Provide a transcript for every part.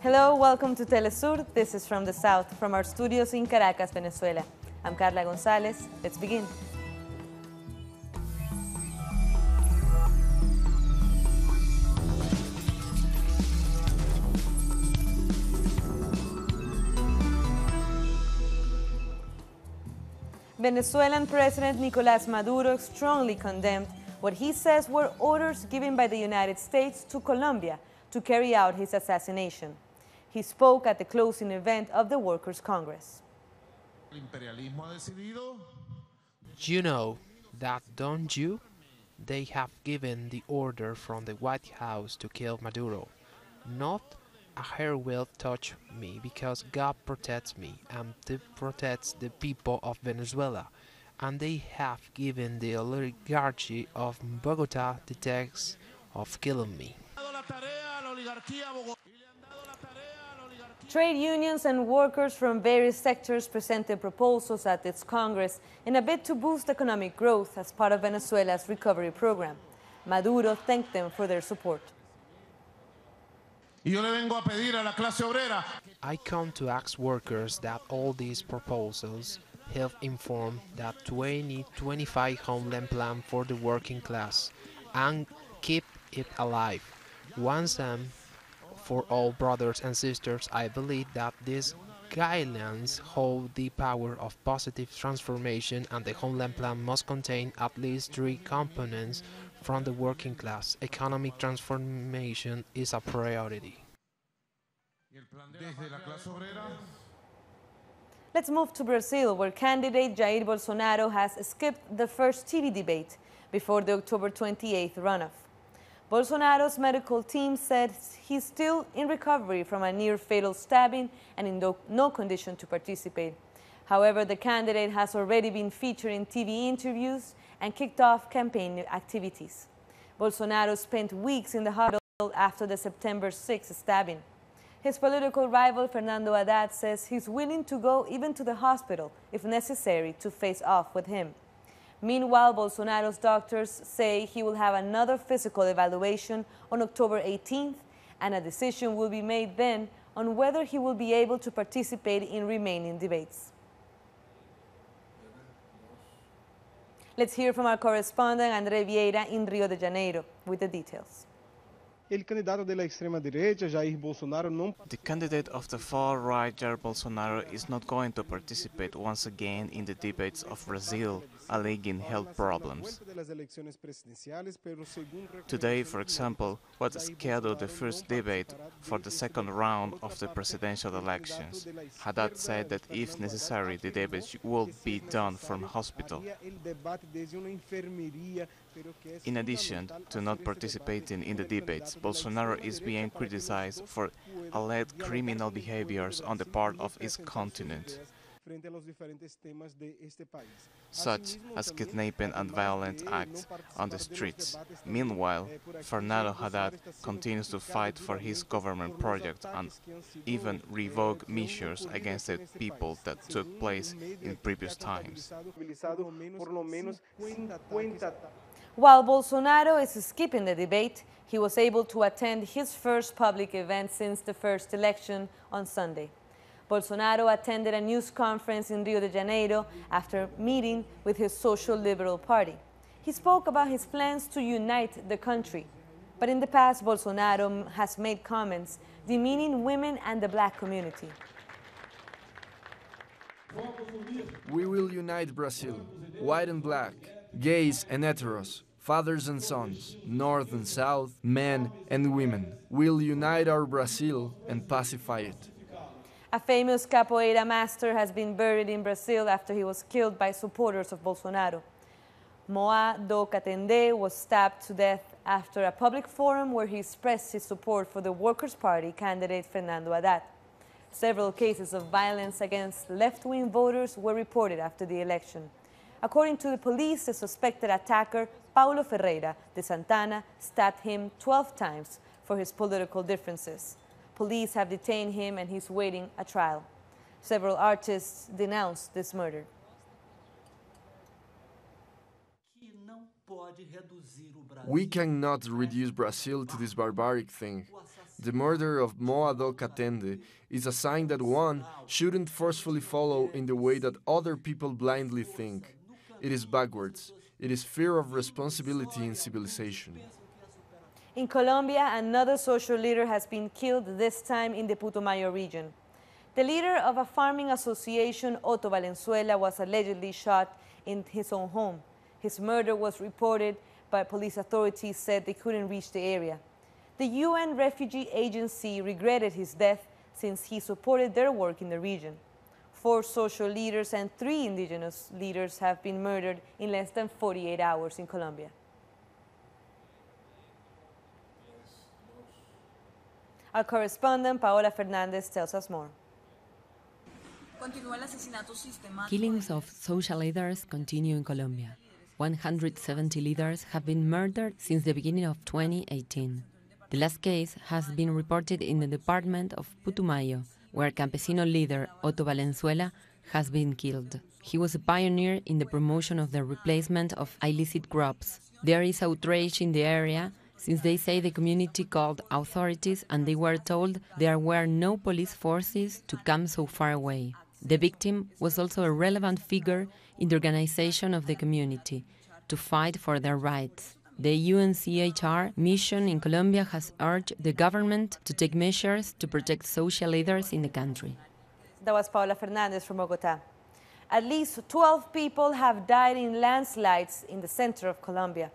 Hello, welcome to Telesur. This is From the South, from our studios in Caracas, Venezuela. I'm Carla González. Let's begin. Venezuelan President Nicolas Maduro strongly condemned what he says were orders given by the United States to Colombia to carry out his assassination. He spoke at the closing event of the Workers' Congress. You know that, don't you? They have given the order from the White House to kill Maduro. Not a hair will touch me because God protects me and protects the people of Venezuela. And they have given the oligarchy of Bogota the task of killing me. Trade unions and workers from various sectors presented proposals at its Congress in a bid to boost economic growth as part of Venezuela's recovery program. Maduro thanked them for their support. I come to ask workers that all these proposals have informed that 2025 homeland plan for the working class and keep it alive. Once and for all, brothers and sisters, I believe that these guidelines hold the power of positive transformation, and the homeland plan must contain at least 3 components from the working class. Economic transformation is a priority. Let's move to Brazil, where candidate Jair Bolsonaro has skipped the first TV debate before the October 28th runoff. Bolsonaro's medical team said he's still in recovery from a near-fatal stabbing and in no condition to participate. However, the candidate has already been featured in TV interviews and kicked off campaign activities. Bolsonaro spent weeks in the hospital after the September 6th stabbing. His political rival, Fernando Haddad, says he's willing to go even to the hospital if necessary to face off with him. Meanwhile, Bolsonaro's doctors say he will have another physical evaluation on October 18th, and a decision will be made then on whether he will be able to participate in remaining debates. Let's hear from our correspondent, André Vieira, in Rio de Janeiro, with the details. The candidate of the far-right, Jair Bolsonaro, is not going to participate once again in the debates of Brazil, alleging health problems. Today, for example, was scheduled the first debate for the second round of the presidential elections. Haddad said that if necessary, the debate will be done from hospital. In addition to not participating in the debates, Bolsonaro is being criticized for alleged criminal behaviors on the part of his continent, such as kidnapping and violent acts on the streets. Meanwhile, Fernando Haddad continues to fight for his government project and even revoke measures against the people that took place in previous times. While Bolsonaro is skipping the debate, he was able to attend his first public event since the first election on Sunday. Bolsonaro attended a news conference in Rio de Janeiro after meeting with his Social Liberal Party. He spoke about his plans to unite the country. But in the past, Bolsonaro has made comments demeaning women and the black community. We will unite Brazil, white and black, gays and heteros, fathers and sons, north and south, men and women. We'll unite our Brazil and pacify it. A famous capoeira master has been buried in Brazil after he was killed by supporters of Bolsonaro. Moa do Catende was stabbed to death after a public forum where he expressed his support for the Workers' Party candidate Fernando Haddad. Several cases of violence against left-wing voters were reported after the election. According to the police, the suspected attacker, Paulo Ferreira de Santana, stabbed him 12 times for his political differences. Police have detained him and he's waiting a trial. Several artists denounced this murder. We cannot reduce Brazil to this barbaric thing. The murder of Moado Katende is a sign that one shouldn't forcefully follow in the way that other people blindly think. It is backwards. It is fear of responsibility in civilization. In Colombia, another social leader has been killed, this time in the Putumayo region. The leader of a farming association, Otto Valenzuela, was allegedly shot in his own home. His murder was reported, but police authorities said they couldn't reach the area. The UN Refugee Agency regretted his death since he supported their work in the region. 4 social leaders and 3 indigenous leaders have been murdered in less than 48 hours in Colombia. Our correspondent, Paola Fernandez, tells us more. Killings of social leaders continue in Colombia. 170 leaders have been murdered since the beginning of 2018. The last case has been reported in the department of Putumayo, where campesino leader Otto Valenzuela has been killed. He was a pioneer in the promotion of the replacement of illicit crops. There is outrage in the area since they say the community called authorities and they were told there were no police forces to come so far away. The victim was also a relevant figure in the organization of the community to fight for their rights. The UNCHR mission in Colombia has urged the government to take measures to protect social leaders in the country. That was Paola Fernandez from Bogotá. At least 12 people have died in landslides in the center of Colombia.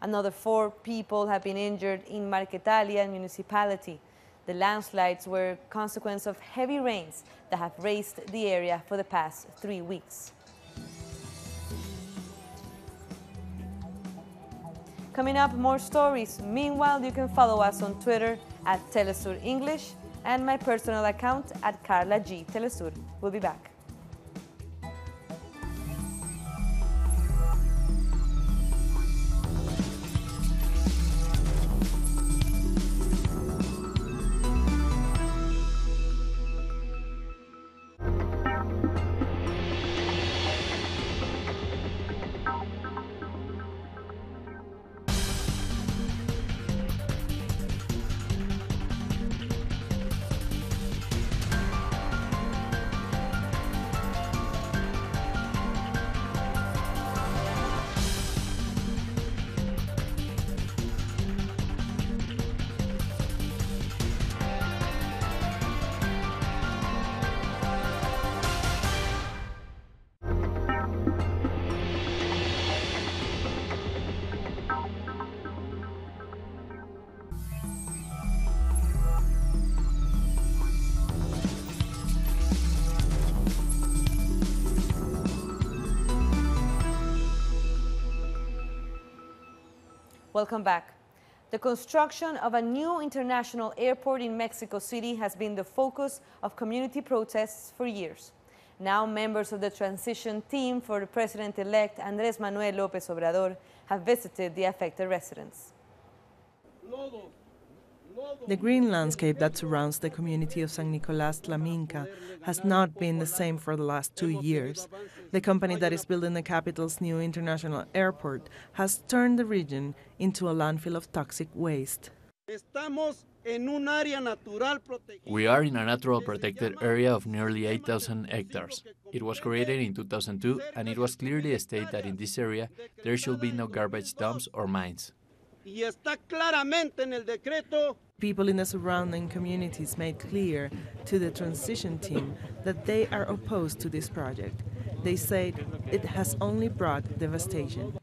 Another 4 people have been injured in Marquetalia municipality. The landslides were a consequence of heavy rains that have raised the area for the past 3 weeks. Coming up, more stories. Meanwhile, you can follow us on Twitter at Telesur English and my personal account at Carla G. Telesur. We'll be back. Welcome back. The construction of a new international airport in Mexico City has been the focus of community protests for years. Now members of the transition team for the President-elect Andrés Manuel López Obrador have visited the affected residents. The green landscape that surrounds the community of San Nicolas Tlaminca has not been the same for the last 2 years. The company that is building the capital's new international airport has turned the region into a landfill of toxic waste. We are in a natural protected area of nearly 8,000 hectares. It was created in 2002 and it was clearly stated that in this area there should be no garbage dumps or mines. People in the surrounding communities made clear to the transition team that they are opposed to this project. They said it has only brought devastation.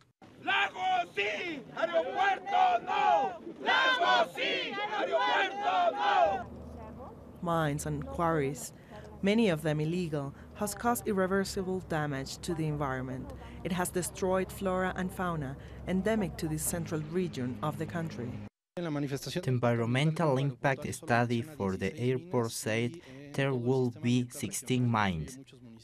Mines and quarries, many of them illegal, has caused irreversible damage to the environment. It has destroyed flora and fauna endemic to this central region of the country. The environmental impact study for the airport said there will be 16 mines.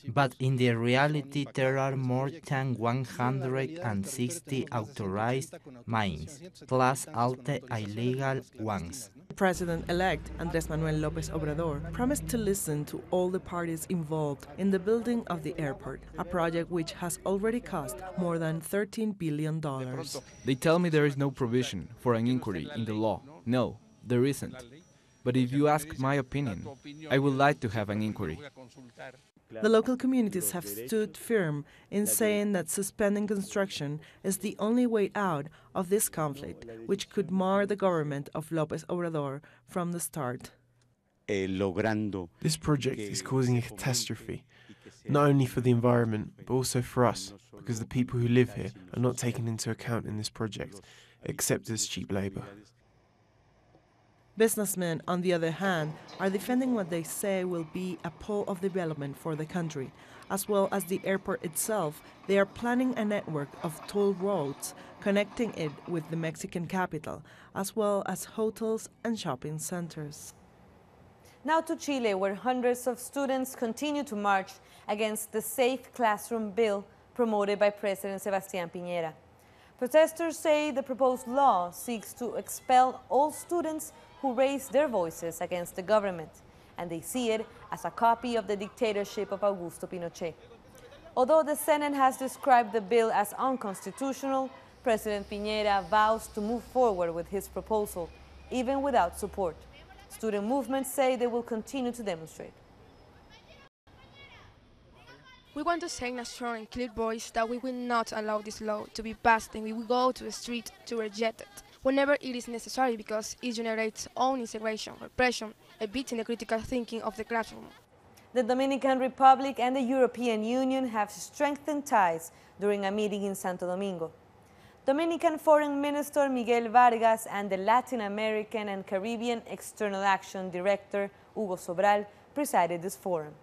But in the reality, there are more than 160 authorized mines, plus all the illegal ones. President-elect Andrés Manuel López Obrador promised to listen to all the parties involved in the building of the airport, a project which has already cost more than $13 billion. They tell me there is no provision for an inquiry in the law. No, there isn't. But if you ask my opinion, I would like to have an inquiry. The local communities have stood firm in saying that suspending construction is the only way out of this conflict, which could mar the government of López Obrador from the start. This project is causing a catastrophe, not only for the environment, but also for us, because the people who live here are not taken into account in this project, except as cheap labor. Businessmen, on the other hand, are defending what they say will be a pole of development for the country. As well as the airport itself, they are planning a network of toll roads connecting it with the Mexican capital, as well as hotels and shopping centers. Now to Chile, where hundreds of students continue to march against the Safe Classroom bill promoted by President Sebastián Piñera. Protesters say the proposed law seeks to expel all students who raise their voices against the government, and they see it as a copy of the dictatorship of Augusto Pinochet. Although the Senate has described the bill as unconstitutional, President Piñera vows to move forward with his proposal, even without support. Student movements say they will continue to demonstrate. We want to say in a strong and clear voice that we will not allow this law to be passed, and we will go to the street to reject it whenever it is necessary, because it generates own integration, repression, evading the critical thinking of the classroom. The Dominican Republic and the European Union have strengthened ties during a meeting in Santo Domingo. Dominican Foreign Minister Miguel Vargas and the Latin American and Caribbean External Action Director Hugo Sobral presided this forum.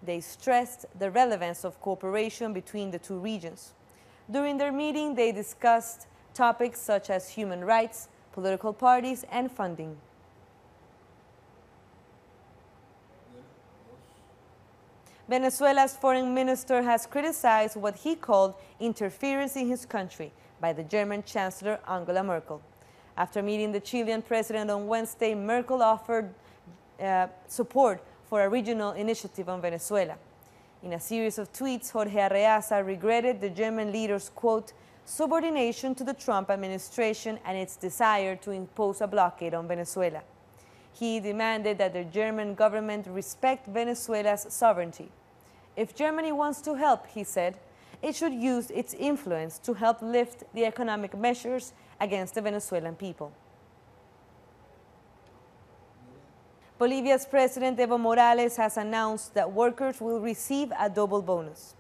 They stressed the relevance of cooperation between the two regions. During their meeting, they discussed topics such as human rights, political parties, and funding. Venezuela's foreign minister has criticized what he called interference in his country by the German Chancellor Angela Merkel. After meeting the Chilean president on Wednesday, Merkel offered support for a regional initiative on Venezuela. In a series of tweets, Jorge Arreaza regretted the German leader's, quote, subordination to the Trump administration and its desire to impose a blockade on Venezuela. He demanded that the German government respect Venezuela's sovereignty. If Germany wants to help, he said, it should use its influence to help lift the economic measures against the Venezuelan people. Bolivia's President Evo Morales has announced that workers will receive a double bonus.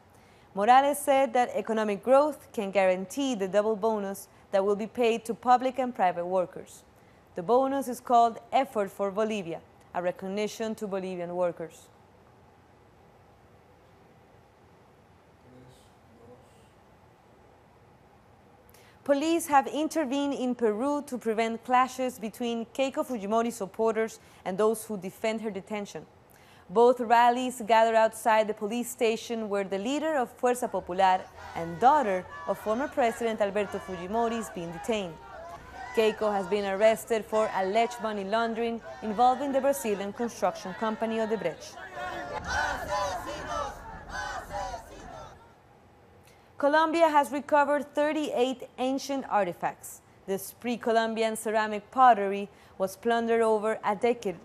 Morales said that economic growth can guarantee the double bonus that will be paid to public and private workers. The bonus is called Effort for Bolivia, a recognition to Bolivian workers. Police have intervened in Peru to prevent clashes between Keiko Fujimori supporters and those who defend her detention. Both rallies gathered outside the police station where the leader of Fuerza Popular and daughter of former President Alberto Fujimori is being detained. Keiko has been arrested for alleged money laundering involving the Brazilian construction company Odebrecht. Colombia has recovered 38 ancient artifacts. This pre-Columbian ceramic pottery was plundered over a decade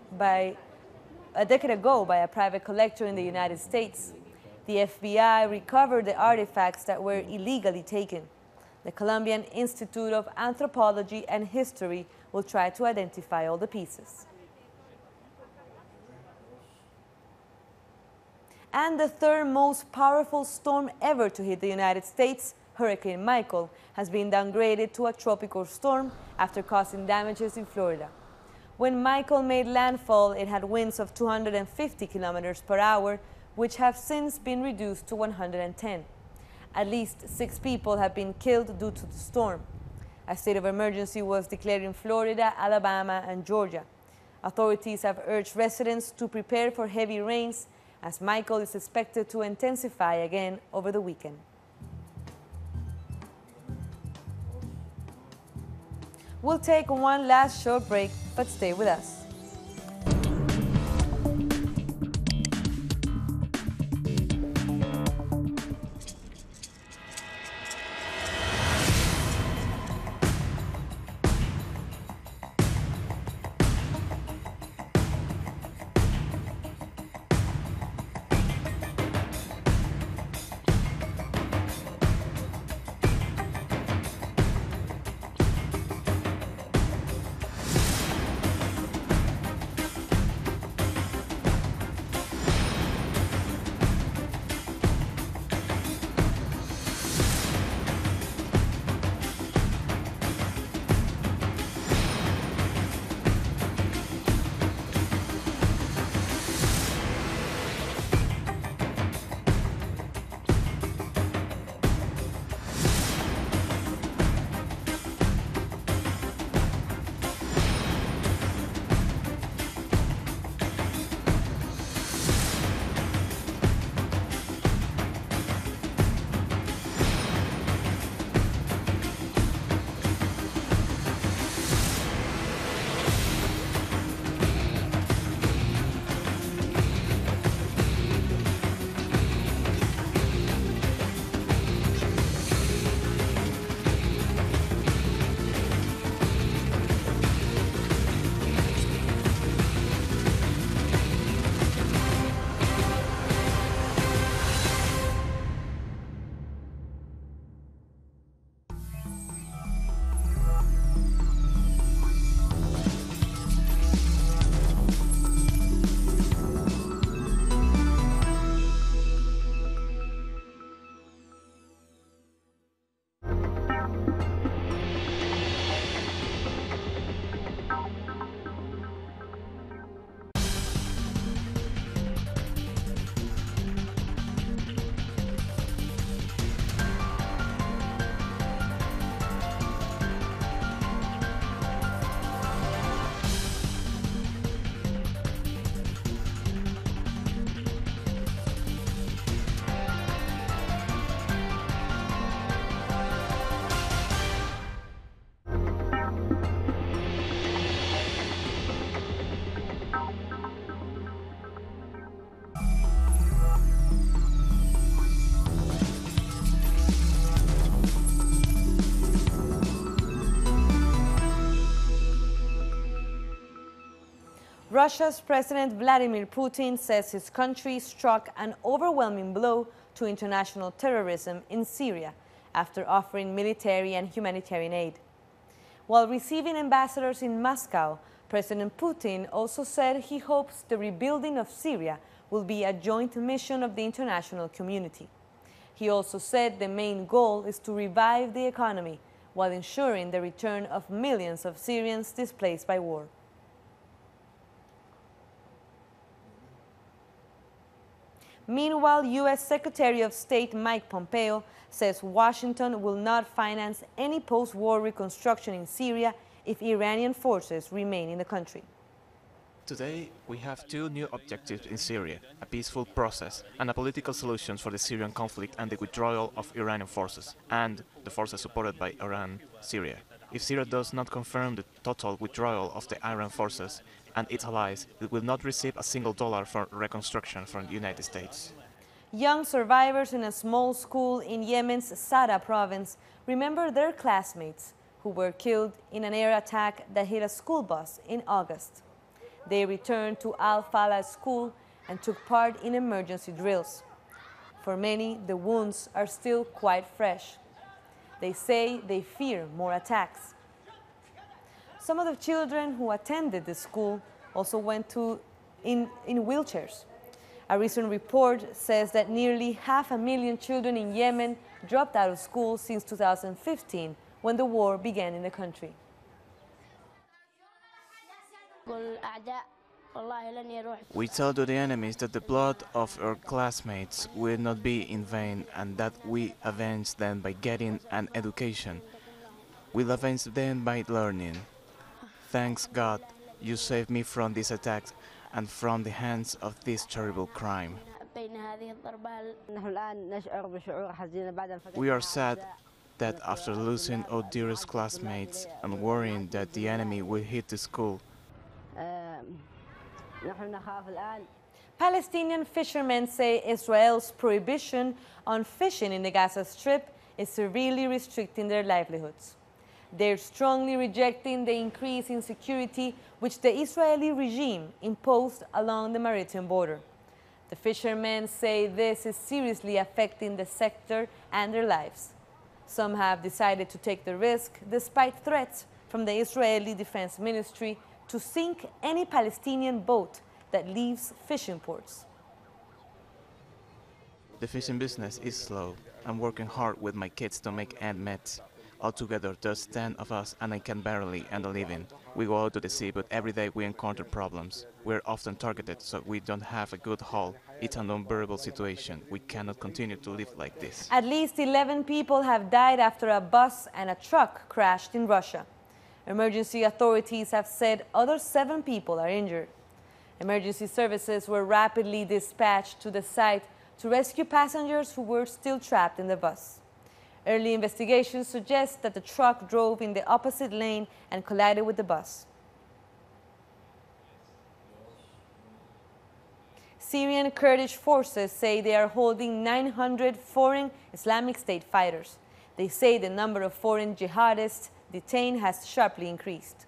ago by a private collector in the United States. The FBI recovered the artifacts that were illegally taken. The Colombian Institute of Anthropology and History will try to identify all the pieces. And the third most powerful storm ever to hit the United States, Hurricane Michael, has been downgraded to a tropical storm after causing damages in Florida. When Michael made landfall, it had winds of 250 kilometers per hour, which have since been reduced to 110. At least 6 people have been killed due to the storm. A state of emergency was declared in Florida, Alabama, and Georgia. Authorities have urged residents to prepare for heavy rains as Michael is expected to intensify again over the weekend. We'll take one last short break, but stay with us. Russia's President Vladimir Putin says his country struck an overwhelming blow to international terrorism in Syria after offering military and humanitarian aid. While receiving ambassadors in Moscow, President Putin also said he hopes the rebuilding of Syria will be a joint mission of the international community. He also said the main goal is to revive the economy while ensuring the return of millions of Syrians displaced by war. Meanwhile, U.S. Secretary of State Mike Pompeo says Washington will not finance any post-war reconstruction in Syria if Iranian forces remain in the country. Today, we have two new objectives in Syria, a peaceful process and a political solution for the Syrian conflict and the withdrawal of Iranian forces, and the forces supported by Iran, Syria. If Syria does not confirm the total withdrawal of the Iran forces and its allies, it will not receive a single dollar for reconstruction from the United States. Young survivors in a small school in Yemen's Sada province remember their classmates who were killed in an air attack that hit a school bus in August. They returned to Al-Falah school and took part in emergency drills. For many, the wounds are still quite fresh. They say they fear more attacks. Some of the children who attended the school also went in wheelchairs. A recent report says that nearly 500,000 children in Yemen dropped out of school since 2015, when the war began in the country. We tell to the enemies that the blood of our classmates will not be in vain and that we avenge them by getting an education. We'll avenge them by learning. Thanks God, you saved me from this attack and from the hands of this terrible crime. We are sad that after losing our dearest classmates and worrying that the enemy will hit the school, Palestinian fishermen say Israel's prohibition on fishing in the Gaza Strip is severely restricting their livelihoods. They're strongly rejecting the increase in security which the Israeli regime imposed along the maritime border. The fishermen say this is seriously affecting the sector and their lives. Some have decided to take the risk despite threats from the Israeli Defense Ministry to sink any Palestinian boat that leaves fishing ports. the fishing business is slow. I'm working hard with my kids to make ends meet. Altogether, there's 10 of us and I can barely earn a living. We go out to the sea, but every day we encounter problems. We're often targeted, so we don't have a good haul. It's an unbearable situation. We cannot continue to live like this. At least 11 people have died after a bus and a truck crashed in Russia. Emergency authorities have said other 7 people are injured. Emergency services were rapidly dispatched to the site to rescue passengers who were still trapped in the bus. Early investigations suggest that the truck drove in the opposite lane and collided with the bus. Syrian Kurdish forces say they are holding 900 foreign Islamic State fighters. They say the number of foreign jihadists detained has sharply increased.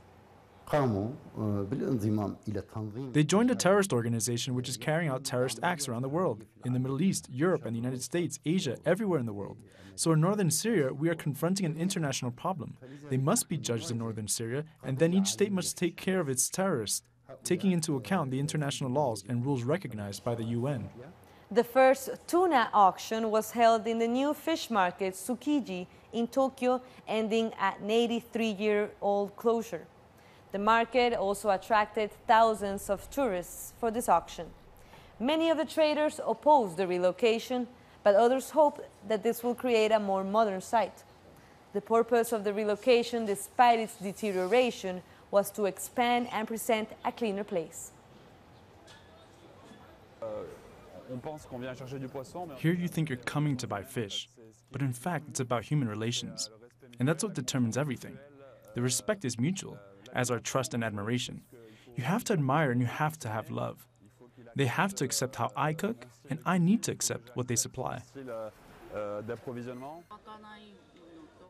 They joined a terrorist organization which is carrying out terrorist acts around the world, in the Middle East, Europe and the United States, Asia, everywhere in the world. So in northern Syria, we are confronting an international problem. They must be judged in northern Syria, and then each state must take care of its terrorists, taking into account the international laws and rules recognized by the UN. The first tuna auction was held in the new fish market Tsukiji in Tokyo, ending at an 83-year-old closure. The market also attracted thousands of tourists for this auction. Many of the traders opposed the relocation, but others hope that this will create a more modern site. The purpose of the relocation, despite its deterioration, was to expand and present a cleaner place. Here you think you're coming to buy fish, but in fact it's about human relations. And that's what determines everything. The respect is mutual, as are trust and admiration. You have to admire and you have to have love. They have to accept how I cook, and I need to accept what they supply.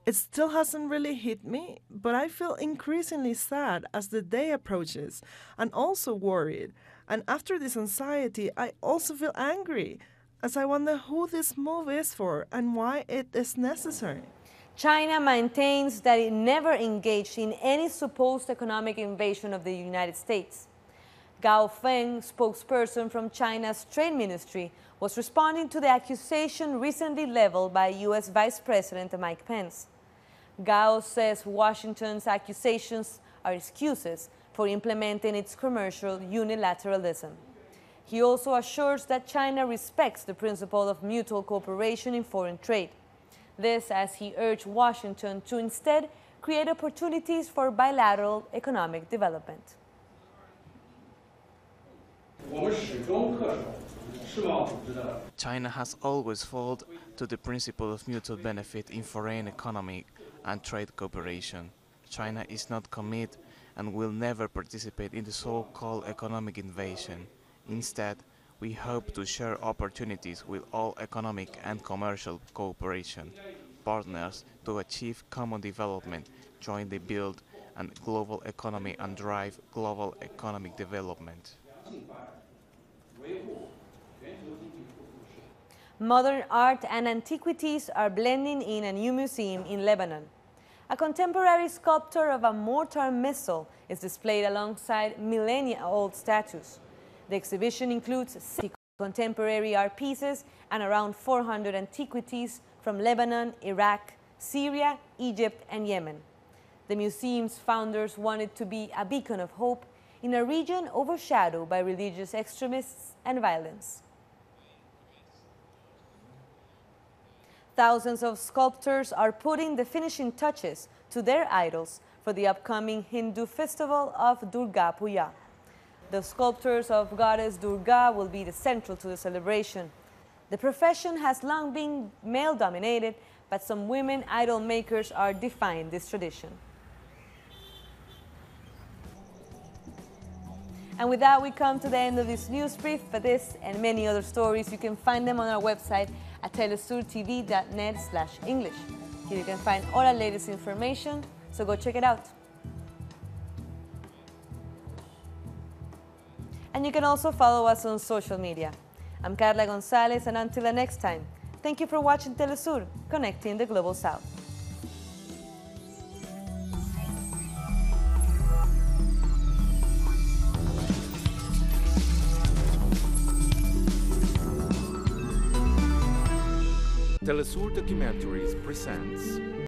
It still hasn't really hit me, but I feel increasingly sad as the day approaches, and also worried. And after this anxiety, I also feel angry, as I wonder who this move is for and why it is necessary. China maintains that it never engaged in any supposed economic invasion of the United States. Gao Feng, spokesperson from China's Trade Ministry, was responding to the accusation recently leveled by U.S. Vice President Mike Pence. Gao says Washington's accusations are excuses for implementing its commercial unilateralism. He also assures that China respects the principle of mutual cooperation in foreign trade. This as he urged Washington to instead create opportunities for bilateral economic development. China has always followed to the principle of mutual benefit in foreign economic and trade cooperation. China is not committed and will never participate in the so-called economic invasion. Instead, we hope to share opportunities with all economic and commercial cooperation partners to achieve common development, jointly build a global economy and drive global economic development. Modern art and antiquities are blending in a new museum in Lebanon. A contemporary sculpture of a mortar missile is displayed alongside millennia-old statues. The exhibition includes 60 contemporary art pieces and around 400 antiquities from Lebanon, Iraq, Syria, Egypt, and Yemen. The museum's founders wanted to be a beacon of hope in a region overshadowed by religious extremists and violence. Thousands of sculptors are putting the finishing touches to their idols for the upcoming Hindu festival of Durga Puja. The sculptures of goddess Durga will be central to the celebration. The profession has long been male-dominated, but some women idol makers are defying this tradition. And with that, we come to the end of this news brief. For this and many other stories, you can find them on our website at telesurtv.net/English. Here you can find all our latest information, so go check it out. And you can also follow us on social media. I'm Carla Gonzalez, and until the next time, thank you for watching Telesur, connecting the Global South. Telesur Documentaries presents